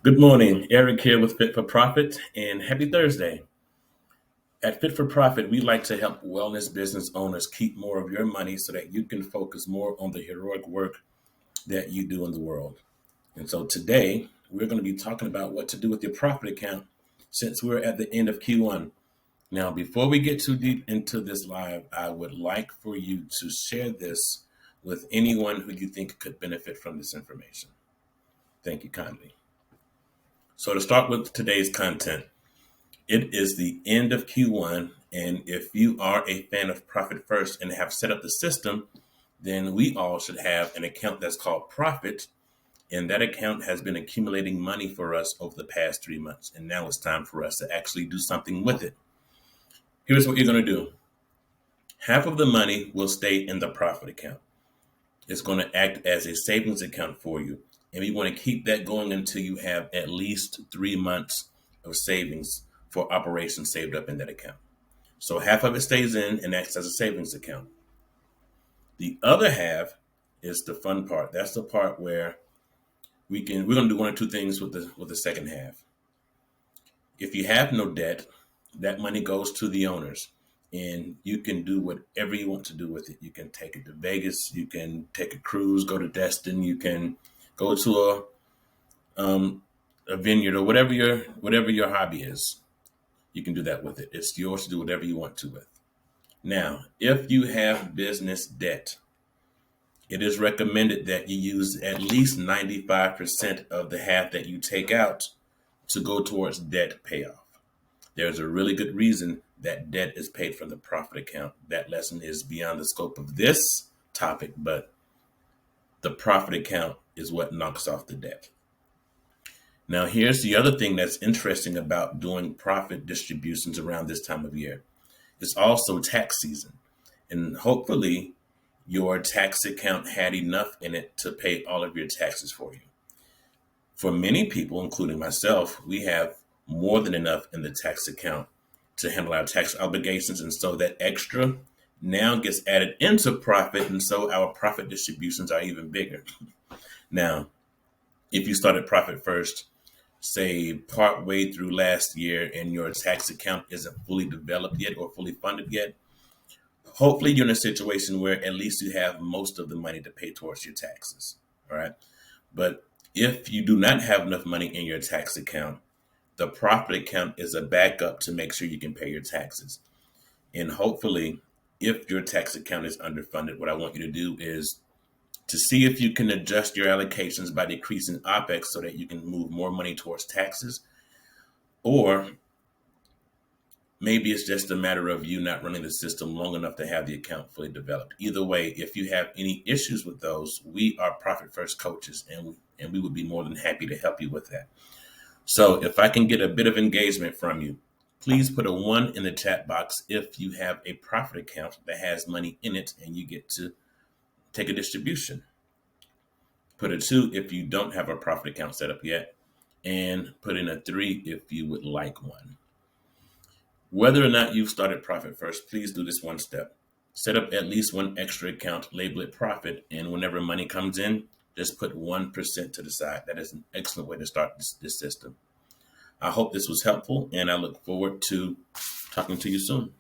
Good morning, Eric here with Fit for Profit, and happy Thursday. At Fit for Profit, we like to help wellness business owners keep more of your money so that you can focus more on the heroic work that you do in the world. And so today, we're going to be talking about what to do with your profit account since we're at the end of Q1. Now, before we get too deep into this live, I would like for you to share this with anyone who you think could benefit from this information. Thank you kindly. So to start with today's content, it is the end of Q1, and if you are a fan of Profit First and have set up the system, then we all should have an account that's called Profit, and that account has been accumulating money for us over the past 3 months, and now it's time for us to actually do something with it. Here's what you're going to do. Half of the money will stay in the Profit account. It's going to act as a savings account for you, and we want to keep that going until you have at least 3 months of savings for operations saved up in that account. So half of it stays in and acts as a savings account. The other half is the fun part. That's the part where we're going to do one or two things with the second half. If you have no debt, that money goes to the owners, and you can do whatever you want to do with it. You can take it to Vegas, you can take a cruise, go to Destin, you can go to a vineyard or whatever your hobby is. You can do that with it. It's yours to do whatever you want to with. Now, if you have business debt, it is recommended that you use at least 95% of the half that you take out to go towards debt payoff. There's a really good reason that debt is paid from the profit account. That lesson is beyond the scope of this topic, but the profit account is what knocks off the debt. Now, here's the other thing that's interesting about doing profit distributions around this time of year. It's also tax season, and hopefully your tax account had enough in it to pay all of your taxes for you. For many people, including myself, we have more than enough in the tax account to handle our tax obligations, and so that extra now gets added into profit, and so our profit distributions are even bigger. Now, if you started Profit First, say part way through last year, and your tax account isn't fully developed yet or fully funded yet, hopefully you're in a situation where at least you have most of the money to pay towards your taxes. All right. But if you do not have enough money in your tax account, the profit account is a backup to make sure you can pay your taxes. And hopefully, if your tax account is underfunded, what I want you to do is to see if you can adjust your allocations by decreasing OPEX so that you can move more money towards taxes. Or maybe it's just a matter of you not running the system long enough to have the account fully developed. Either way, if you have any issues with those, we are Profit First coaches, and we would be more than happy to help you with that. So if I can get a bit of engagement from you, please put a 1 in the chat box if you have a profit account that has money in it and you get to take a distribution. Put a 2 if you don't have a profit account set up yet, and put in a 3 if you would like one. Whether or not you've started Profit First, please do this one step. Set up at least one extra account, label it profit, and whenever money comes in, just put 1% to the side. That is an excellent way to start this system. I hope this was helpful, and I look forward to talking to you soon.